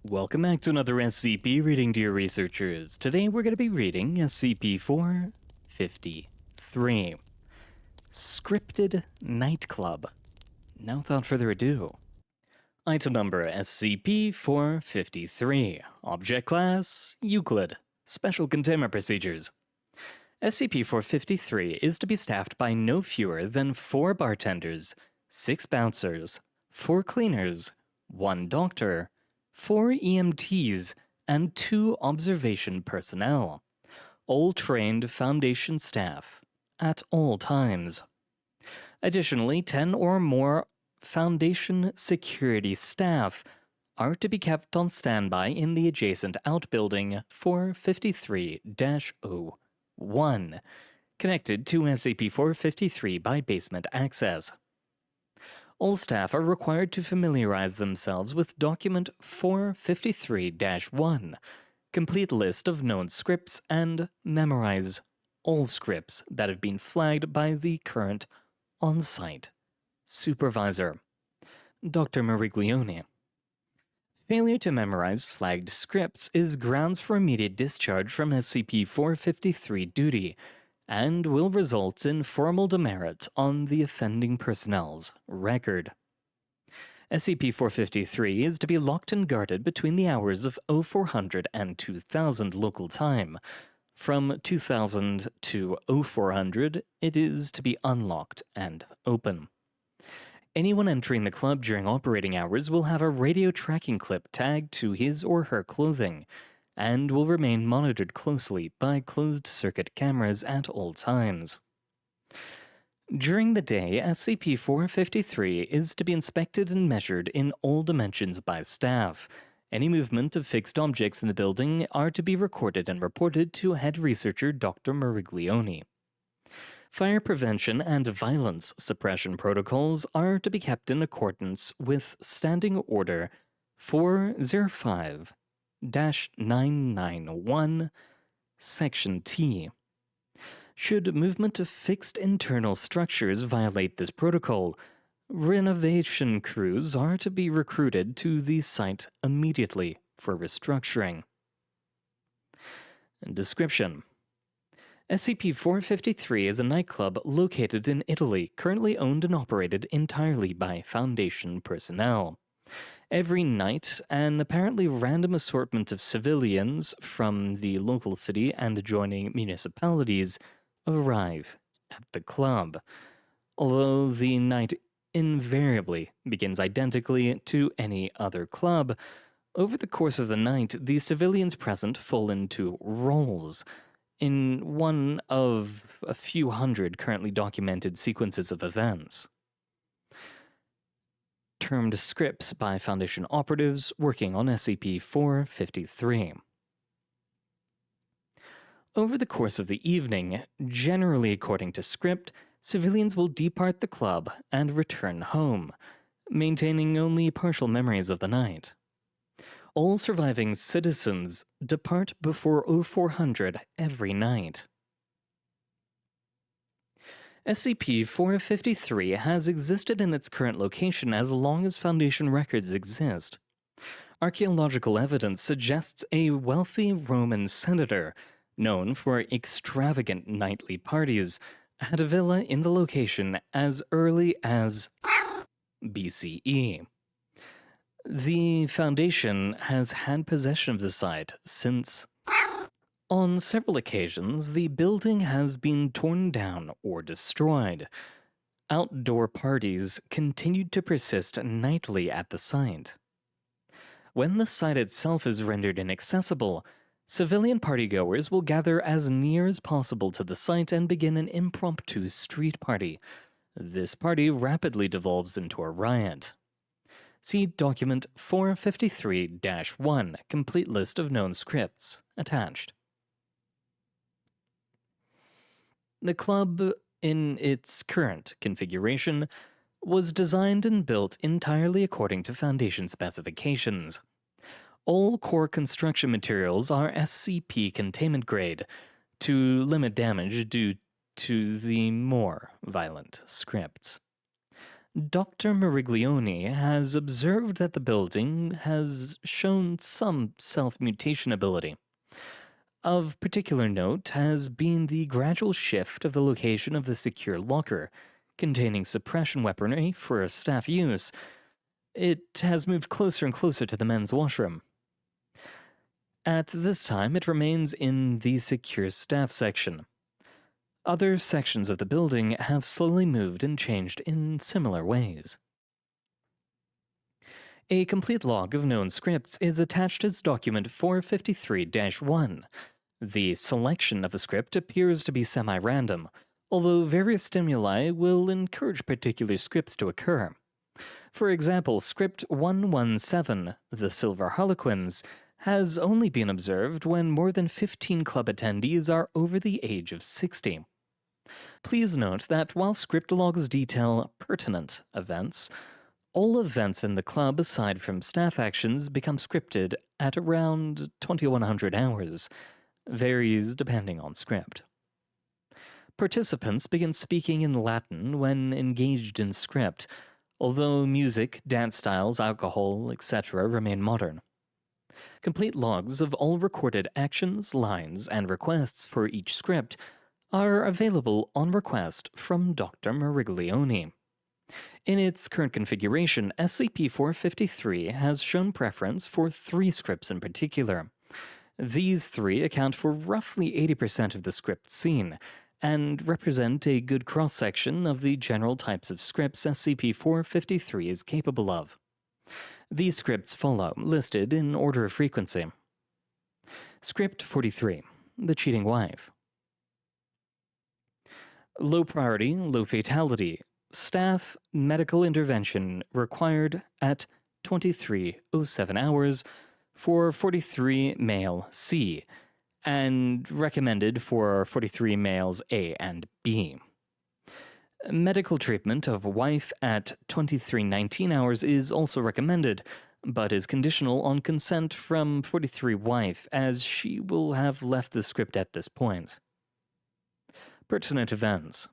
Welcome back to another SCP Reading Dear Researchers. Today we're going to be reading SCP-453, Scripted Nightclub. Now without further ado. Item number SCP-453, Object Class, Euclid, Special Containment Procedures. SCP-453 is to be staffed by no fewer than 4 bartenders, 6 bouncers, 4 cleaners, 1 doctor, 4 EMTs, and 2 observation personnel, all trained Foundation staff, at all times. Additionally, 10 or more Foundation security staff are to be kept on standby in the adjacent outbuilding 453-01, connected to SCP-453 by basement access. All staff are required to familiarize themselves with Document 453-1, complete list of known scripts, and memorize all scripts that have been flagged by the current on-site supervisor, Dr. Meriglione. Failure to memorize flagged scripts is grounds for immediate discharge from SCP-453 duty, and will result in formal demerit on the offending personnel's record. SCP-453 is to be locked and guarded between the hours of 0400 and 2000 local time. From 2000 to 0400, it is to be unlocked and open. Anyone entering the club during operating hours will have a radio tracking clip tagged to his or her clothing, and will remain monitored closely by closed-circuit cameras at all times. During the day, SCP-453 is to be inspected and measured in all dimensions by staff. Any movement of fixed objects in the building are to be recorded and reported to head researcher Dr. Meriglione. Fire prevention and violence suppression protocols are to be kept in accordance with Standing Order 405-991, Section T. Should movement of fixed internal structures violate this protocol, renovation crews are to be recruited to the site immediately for restructuring. Description: SCP-453 is a nightclub located in Italy, currently owned and operated entirely by Foundation personnel. Every night, an apparently random assortment of civilians from the local city and adjoining municipalities arrive at the club. Although the night invariably begins identically to any other club, over the course of the night, the civilians present fall into roles in one of a few hundred currently documented sequences of events, termed scripts by Foundation operatives working on SCP-453. Over the course of the evening, generally according to script, civilians will depart the club and return home, maintaining only partial memories of the night. All surviving citizens depart before 0400 every night. SCP-453 has existed in its current location as long as Foundation records exist. Archaeological evidence suggests a wealthy Roman senator, known for extravagant nightly parties, had a villa in the location as early as BCE. The Foundation has had possession of the site since. On several occasions, the building has been torn down or destroyed. Outdoor parties continued to persist nightly at the site. When the site itself is rendered inaccessible, civilian partygoers will gather as near as possible to the site and begin an impromptu street party. This party rapidly devolves into a riot. See Document 453-1, complete list of known scripts, attached. The club, in its current configuration, was designed and built entirely according to Foundation specifications. All core construction materials are SCP containment grade to limit damage due to the more violent scripts. Dr. Meriglione has observed that the building has shown some self-mutation ability. Of particular note has been the gradual shift of the location of the secure locker, containing suppression weaponry for staff use. It has moved closer and closer to the men's washroom. At this time, it remains in the secure staff section. Other sections of the building have slowly moved and changed in similar ways. A complete log of known scripts is attached as document 453-1. The selection of a script appears to be semi-random, although various stimuli will encourage particular scripts to occur. For example, script 117, The Silver Harlequins, has only been observed when more than 15 club attendees are over the age of 60. Please note that while script logs detail pertinent events, all events in the club aside from staff actions become scripted at around 2100 hours, varies depending on script. Participants begin speaking in Latin when engaged in script, although music, dance styles, alcohol, etc. remain modern. Complete logs of all recorded actions, lines, and requests for each script are available on request from Dr. Meriglione. In its current configuration, SCP-453 has shown preference for 3 scripts in particular. These 3 account for roughly 80% of the scripts seen, and represent a good cross-section of the general types of scripts SCP-453 is capable of. These scripts follow, listed in order of frequency. Script 43, The Cheating Wife. Low priority, low fatality. Staff medical intervention required at 23:07 hours for 43 male C, and recommended for 43 males A and B. Medical treatment of wife at 23:19 hours is also recommended, but is conditional on consent from 43 wife, as she will have left the script at this point. Pertinent events.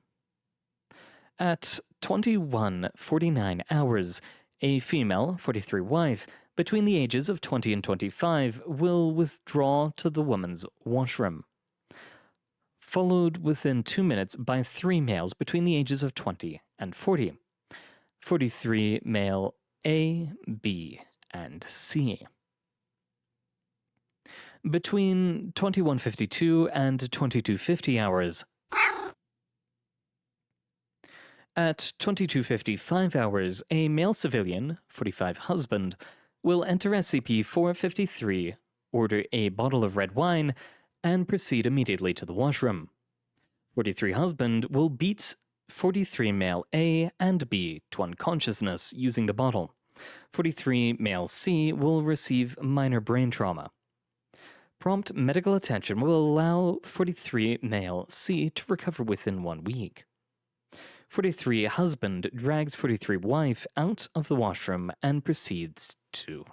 At 21:49 hours, a female, 43 wife, between the ages of 20 and 25 will withdraw to the woman's washroom, followed within 2 minutes by 3 males between the ages of 20 and 40. 43 male A, B, and C. Between 21:52 and 22:50 hours. At 22:55 hours, a male civilian, 45 husband, will enter SCP-453, order a bottle of red wine, and proceed immediately to the washroom. 43 husband will beat 43 male A and B to unconsciousness using the bottle. 43 male C will receive minor brain trauma. Prompt medical attention will allow 43 male C to recover within 1 week. 43 husband drags 43 wife out of the washroom and proceeds to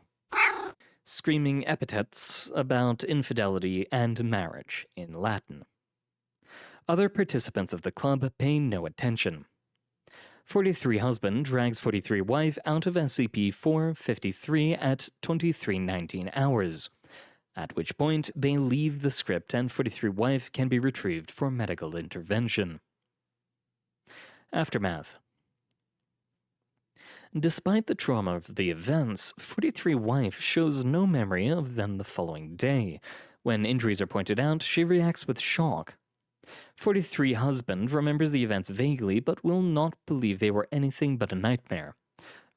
screaming epithets about infidelity and marriage in Latin. Other participants of the club pay no attention. 43 husband drags 43 wife out of SCP-453 at 23:19 hours, at which point they leave the script and 43 wife can be retrieved for medical intervention. Aftermath. Despite the trauma of the events, 43 wife shows no memory of them the following day. When injuries are pointed out, she reacts with shock. 43 husband remembers the events vaguely but will not believe they were anything but a nightmare.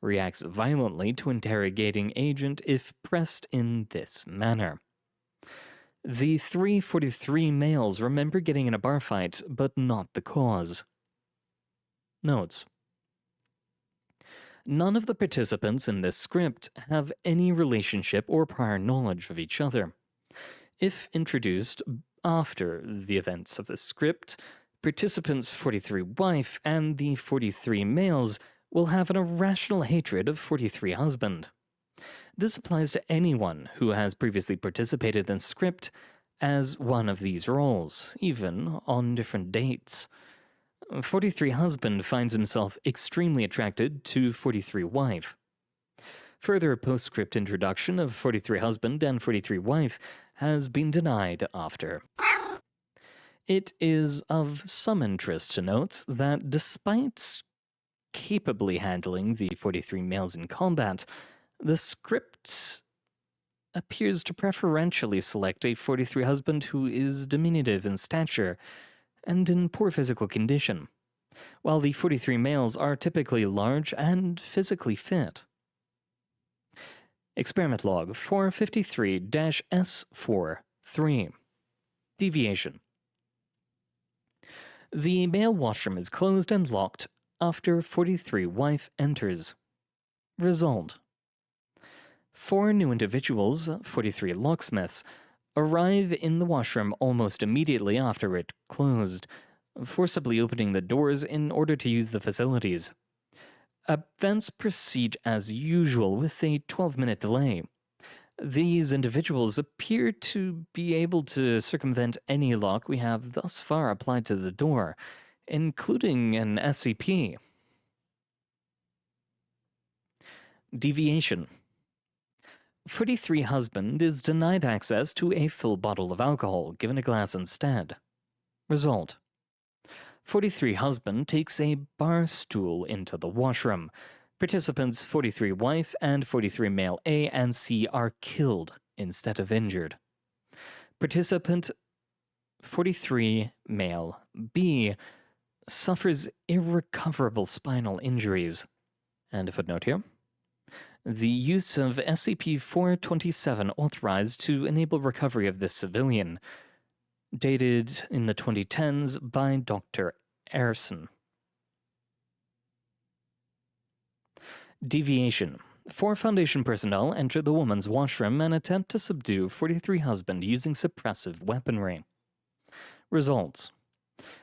Reacts violently to interrogating agent if pressed in this manner. The 343 males remember getting in a bar fight, but not the cause. Notes. None of the participants in this script have any relationship or prior knowledge of each other. If introduced after the events of the script, participants 43 wife and the 43 males will have an irrational hatred of 43 husband. This applies to anyone who has previously participated in script as one of these roles, even on different dates. 43 husband finds himself extremely attracted to 43 wife. Further postscript introduction of 43 husband and 43 wife has been denied after. It is of some interest to note that despite capably handling the 43 males in combat, the script appears to preferentially select a 43 husband who is diminutive in stature and in poor physical condition, while the 43 males are typically large and physically fit. Experiment log 453-S43. Deviation. The male washroom is closed and locked after 43 wife enters. Result. 4 new individuals, 43 locksmiths, arrive in the washroom almost immediately after it closed, forcibly opening the doors in order to use the facilities. Events proceed as usual with a 12-minute delay. These individuals appear to be able to circumvent any lock we have thus far applied to the door, including an SCP. Deviation. 43 husband is denied access to a full bottle of alcohol, given a glass instead. Result. 43 husband takes a bar stool into the washroom. Participants 43 wife and 43 male A and C are killed instead of injured. Participant 43 male B suffers irrecoverable spinal injuries. And a footnote here. The use of SCP-427 authorized to enable recovery of this civilian, dated in the 2010s by Dr. Erson. Deviation. 4 Foundation personnel enter the woman's washroom and attempt to subdue 43 husband using suppressive weaponry. Results.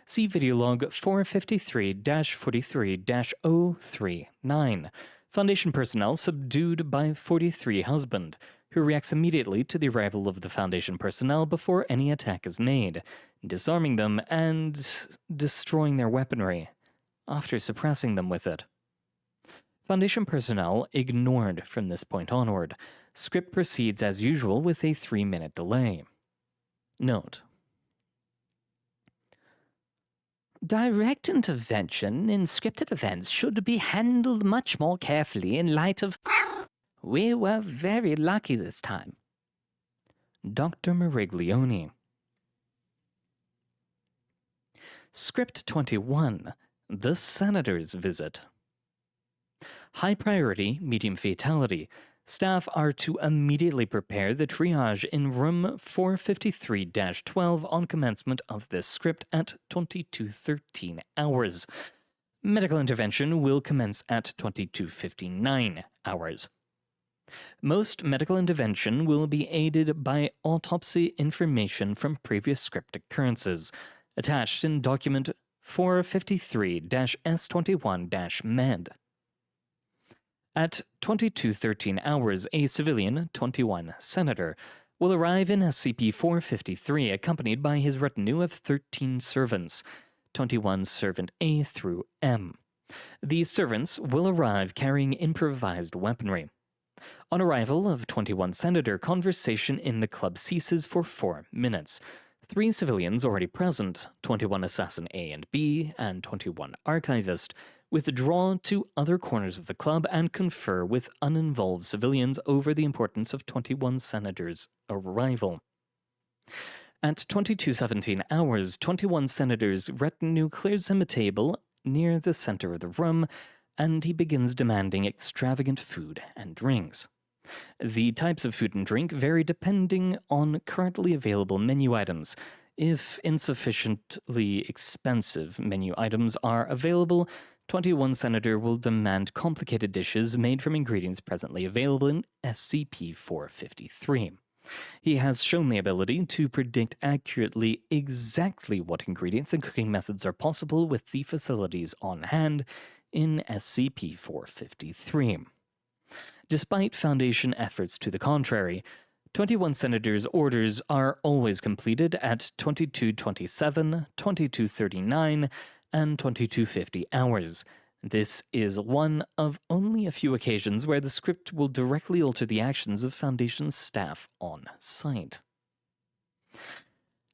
See video log 453-43-039. Foundation personnel subdued by 43 husband, who reacts immediately to the arrival of the Foundation personnel before any attack is made, disarming them and destroying their weaponry, after suppressing them with it. Foundation personnel ignored from this point onward. Script proceeds as usual with a 3-minute delay. Note. Direct intervention in scripted events should be handled much more carefully in light of... We were very lucky this time. Dr. Meriglione. Script 21. The Senator's Visit. High priority, medium fatality. Staff are to immediately prepare the triage in room 453-12 on commencement of this script at 22:13 hours. Medical intervention will commence at 22:59 hours. Most medical intervention will be aided by autopsy information from previous script occurrences, attached in document 453-S21-MED. At 22:13 hours, a civilian, 21 senator, will arrive in SCP-453 accompanied by his retinue of 13 servants, 21 servant A through M. These servants will arrive carrying improvised weaponry. On arrival of 21 senator, conversation in the club ceases for 4 minutes. 3 civilians already present, 21 assassin A and B, and 21 archivist, withdraw to other corners of the club and confer with uninvolved civilians over the importance of 21 senators' arrival. At 22:17 hours, 21 senators' retinue clears him a table near the center of the room, and he begins demanding extravagant food and drinks. The types of food and drink vary depending on currently available menu items. If insufficiently expensive menu items are available, 21 Senator will demand complicated dishes made from ingredients presently available in SCP-453. He has shown the ability to predict accurately exactly what ingredients and cooking methods are possible with the facilities on hand in SCP-453. Despite Foundation efforts to the contrary, 21 Senators' orders are always completed at 22:27, 22:39, and 2250 hours. This is one of only a few occasions where the script will directly alter the actions of Foundation staff on site.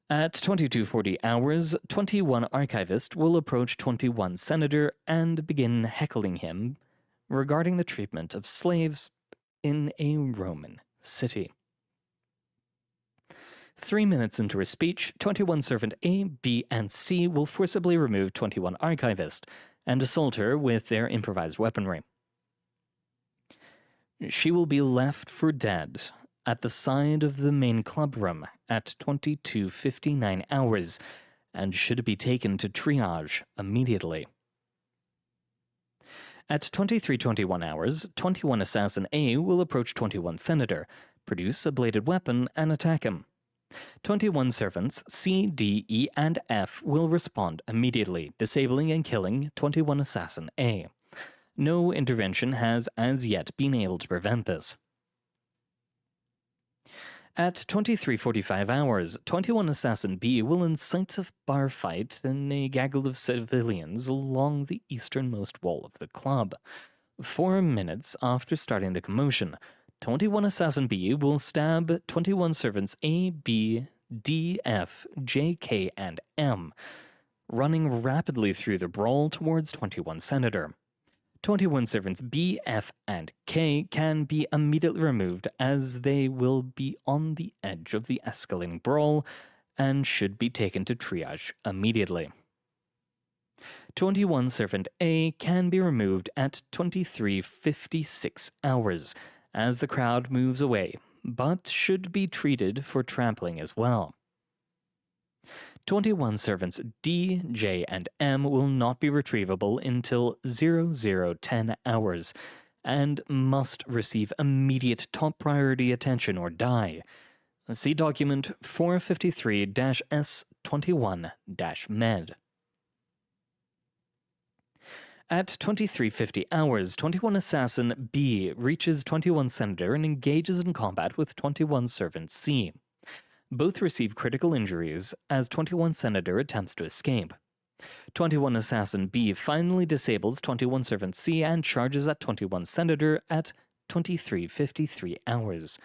At 2240 hours, 21 Archivist will approach 21 Senator and begin heckling him regarding the treatment of slaves in a Roman city. 3 minutes into her speech, 21 Servant A, B, and C will forcibly remove 21 Archivist and assault her with their improvised weaponry. She will be left for dead at the side of the main club room at 22:59 hours and should be taken to triage immediately. At 23:21 hours, 21 Assassin A will approach 21 Senator, produce a bladed weapon, and attack him. 21 Servants C, D, E, and F will respond immediately, disabling and killing 21 Assassin A. No intervention has as yet been able to prevent this. At 23:45 hours, 21 Assassin B will incite a bar fight in a gaggle of civilians along the easternmost wall of the club. 4 minutes after starting the commotion, 21 Assassin B will stab 21 Servants A, B, D, F, J, K, and M, running rapidly through the brawl towards 21 Senator. 21 Servants B, F, and K can be immediately removed as they will be on the edge of the escalating brawl and should be taken to triage immediately. 21 Servant A can be removed at 23:56 hours as the crowd moves away, but should be treated for trampling as well. 21 Servants D, J, and M will not be retrievable until 0010 hours and must receive immediate top priority attention or die. See document 453-S21-Med. At 23:50 hours, 21 Assassin B reaches 21 Senator and engages in combat with 21 Servant C. Both receive critical injuries as 21 Senator attempts to escape. 21 Assassin B finally disables 21 Servant C and charges at 21 Senator at 23:53 hours,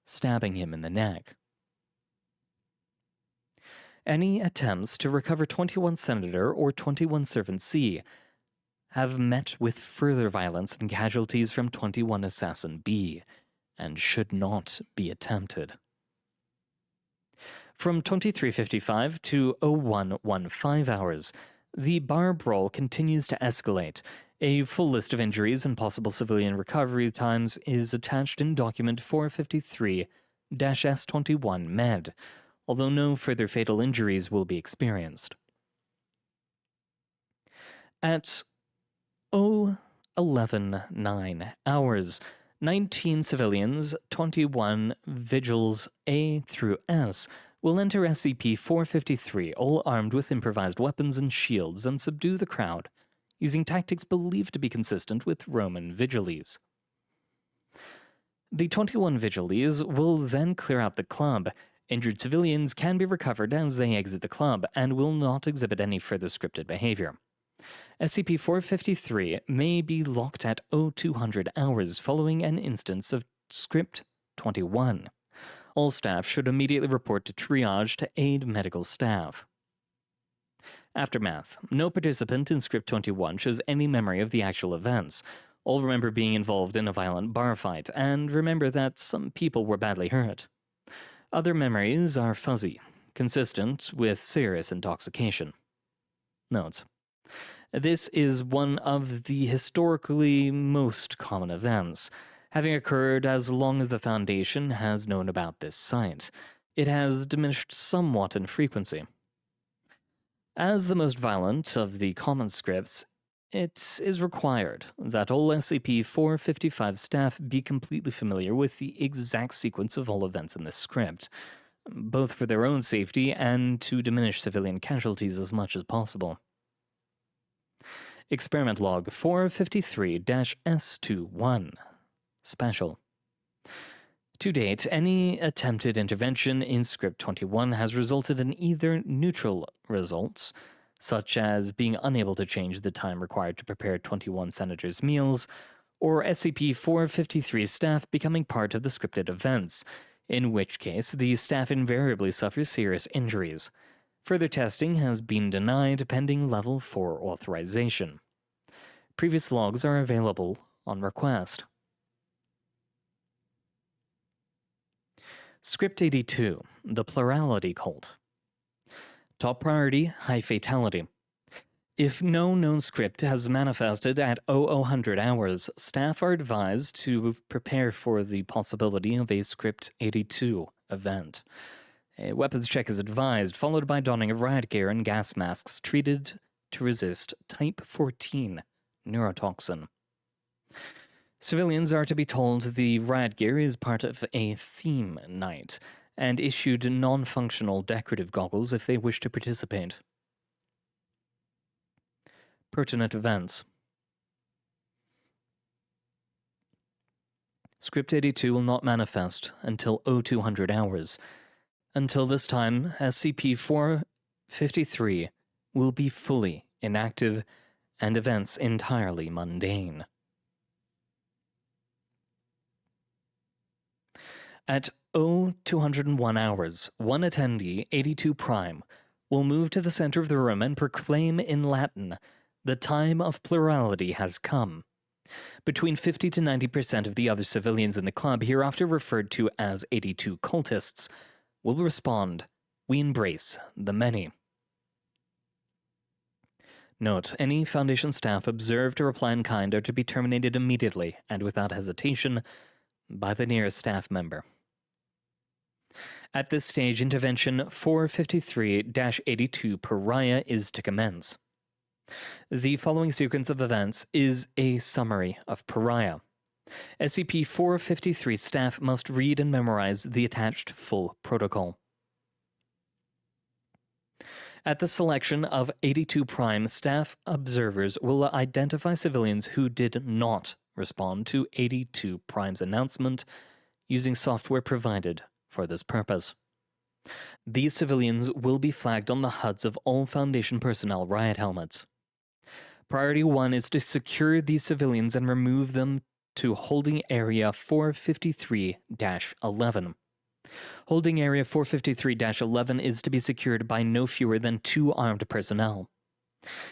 stabbing him in the neck. Any attempts to recover 21 Senator or 21 Servant C have met with further violence and casualties from 21 Assassin B, and should not be attempted. From 23:55 to 01:15 hours, the bar brawl continues to escalate. A full list of injuries and possible civilian recovery times is attached in document 453-S21-Med, although no further fatal injuries will be experienced. At 01:09 hours, 19 civilians, 21 vigils A through S, will enter SCP-453, all armed with improvised weapons and shields, and subdue the crowd, using tactics believed to be consistent with Roman vigiles. The 21 vigiles will then clear out the club. Injured civilians can be recovered as they exit the club, and will not exhibit any further scripted behavior. SCP-453 may be locked at 0200 hours following an instance of Script 21. All staff should immediately report to triage to aid medical staff. Aftermath. No participant in Script 21 shows any memory of the actual events. All remember being involved in a violent bar fight, and remember that some people were badly hurt. Other memories are fuzzy, consistent with serious intoxication. Notes. This is one of the historically most common events, having occurred as long as the Foundation has known about this site. It has diminished somewhat in frequency. As the most violent of the common scripts, it is required that all SCP-455 staff be completely familiar with the exact sequence of all events in this script, both for their own safety and to diminish civilian casualties as much as possible. Experiment Log 453-S21 Special. To date, any attempted intervention in Script 21 has resulted in either neutral results, such as being unable to change the time required to prepare 21 senators' meals, or SCP-453 staff becoming part of the scripted events, in which case the staff invariably suffer serious injuries. Further testing has been denied pending Level 4 authorization. Previous logs are available on request. Script 82, the Plurality Cult. Top priority, high fatality. If no known script has manifested at 0000 hours, staff are advised to prepare for the possibility of a Script 82 event. A weapons check is advised, followed by donning of riot gear and gas masks treated to resist Type 14 neurotoxin. Civilians are to be told the riot gear is part of a theme night, and issued non-functional decorative goggles if they wish to participate. Pertinent events. Script 82 will not manifest until 0200 hours. Until this time, SCP-453 will be fully inactive and events entirely mundane. At 0201 hours, one attendee, 82 Prime, will move to the center of the room and proclaim in Latin, "The time of plurality has come." Between 50 to 90% of the other civilians in the club, hereafter referred to as 82 cultists, will respond, "We embrace the many." Note, any Foundation staff observed to reply in kind are to be terminated immediately and without hesitation by the nearest staff member. At this stage, intervention 453-82 Pariah is to commence. The following sequence of events is a summary of Pariah. SCP-453 staff must read and memorize the attached full protocol. At the selection of 82 Prime, staff observers will identify civilians who did not respond to 82 Prime's announcement using software provided for this purpose. These civilians will be flagged on the HUDs of all Foundation personnel riot helmets. Priority 1 is to secure these civilians and remove them to Holding Area 453-11. Holding Area 453-11 is to be secured by no fewer than 2 armed personnel.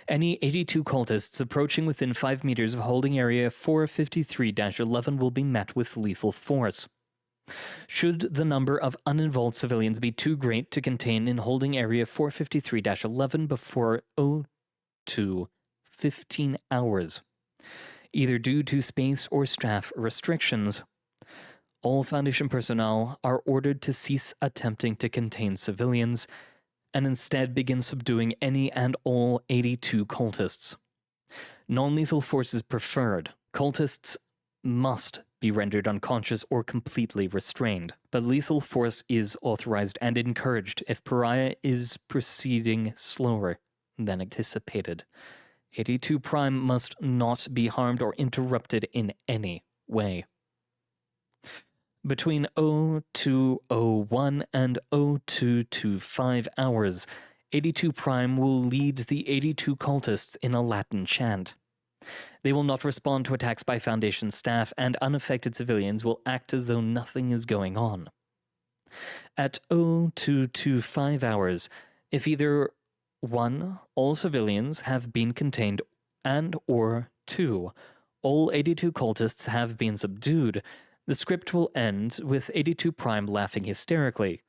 Any 82 cultists approaching within 5 meters of Holding Area 453-11 will be met with lethal force. Should the number of uninvolved civilians be too great to contain in Holding Area 453-11 before 15 hours, either due to space or staff restrictions, all Foundation personnel are ordered to cease attempting to contain civilians and instead begin subduing any and all 82 cultists. Non-lethal force is preferred. Cultists must be rendered unconscious or completely restrained, but lethal force is authorized and encouraged if Pariah is proceeding slower than anticipated. 82 Prime must not be harmed or interrupted in any way. Between 0201 and 0225 hours, 82 Prime will lead the 82 cultists in a Latin chant. They will not respond to attacks by Foundation staff, and unaffected civilians will act as though nothing is going on. At 0225 hours, if either 1. All civilians have been contained, and or 2. All 82 cultists have been subdued, the script will end with 82 Prime laughing hysterically,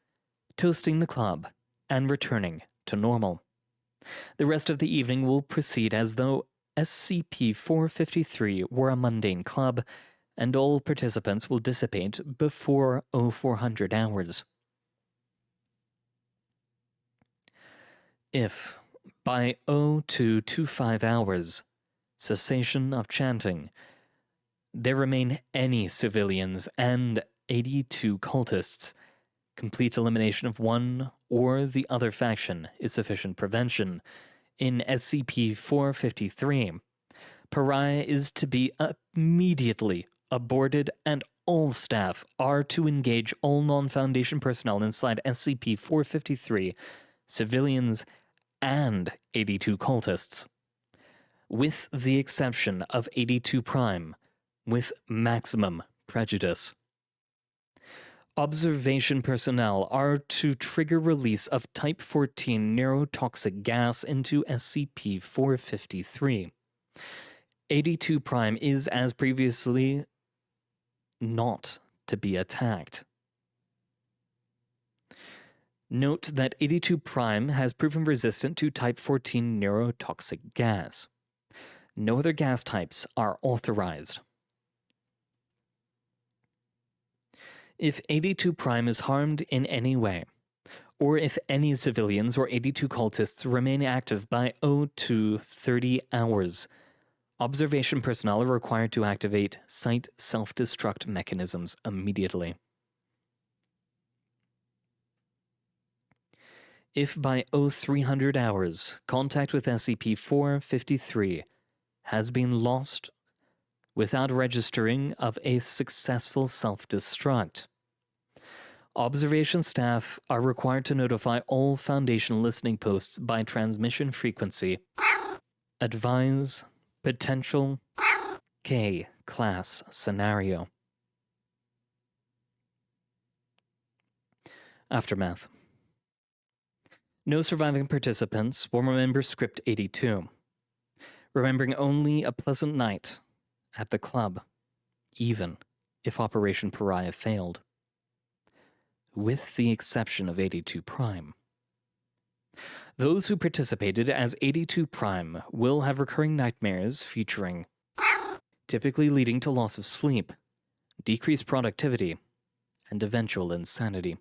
toasting the club, and returning to normal. The rest of the evening will proceed as though SCP-453 were a mundane club, and all participants will dissipate before 0400 hours. If, by 0225 hours, cessation of chanting, there remain any civilians and 82 cultists, complete elimination of one or the other faction is sufficient prevention. In SCP-453, Pariah is to be immediately aborted, and all staff are to engage all non-Foundation personnel inside SCP-453, civilians and 82 cultists, with the exception of 82 Prime, with maximum prejudice. Observation personnel are to trigger release of Type 14 neurotoxic gas into SCP-453. 82 Prime is, as previously, not to be attacked. Note that 82 Prime has proven resistant to Type 14 neurotoxic gas. No other gas types are authorized. If 82 Prime is harmed in any way, or if any civilians or 82 cultists remain active by 0 to 30 hours, observation personnel are required to activate site self-destruct mechanisms immediately. If by 0300 hours, contact with SCP-453 has been lost without registering of a successful self-destruct, observation staff are required to notify all Foundation listening posts by transmission frequency. Advise potential K-class scenario. Aftermath. No surviving participants will remember Script 82, remembering only a pleasant night at the club, even if Operation Pariah failed, with the exception of 82 Prime. Those who participated as 82 Prime will have recurring nightmares featuring, typically leading to loss of sleep, decreased productivity, and eventual insanity.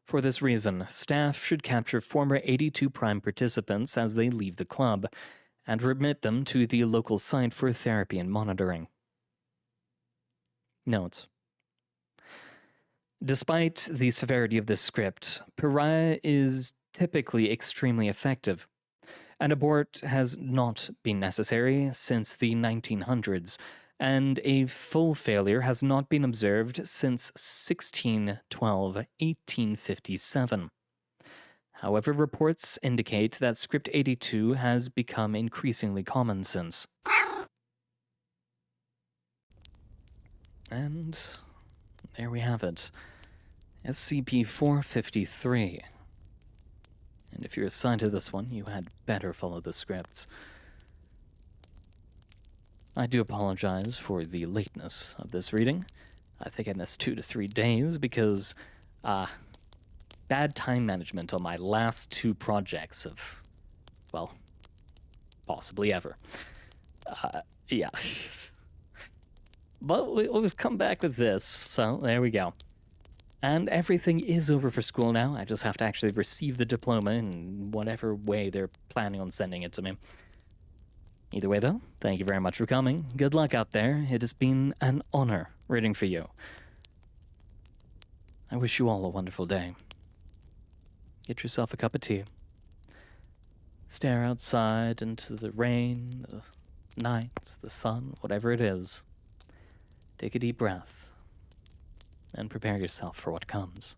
For this reason, staff should capture former 82 Prime participants as they leave the club and remit them to the local site for therapy and monitoring. Notes. Despite the severity of this script, Pariah is typically extremely effective. An abort has not been necessary since the 1900s, and a full failure has not been observed since 1857. However, reports indicate that Script 82 has become increasingly common since. And there we have it. SCP-453. And if you're assigned to this one, you had better follow the scripts. I do apologize for the lateness of this reading. I think I missed 2 to 3 days because, bad time management on my last 2 projects of, well, possibly ever. Yeah. But we've come back with this, so there we go. And everything is over for school now. I just have to actually receive the diploma in whatever way they're planning on sending it to me. Either way, though, thank you very much for coming. Good luck out there. It has been an honor reading for you. I wish you all a wonderful day. Get yourself a cup of tea. Stare outside into the rain, the night, the sun, whatever it is. Take a deep breath and prepare yourself for what comes.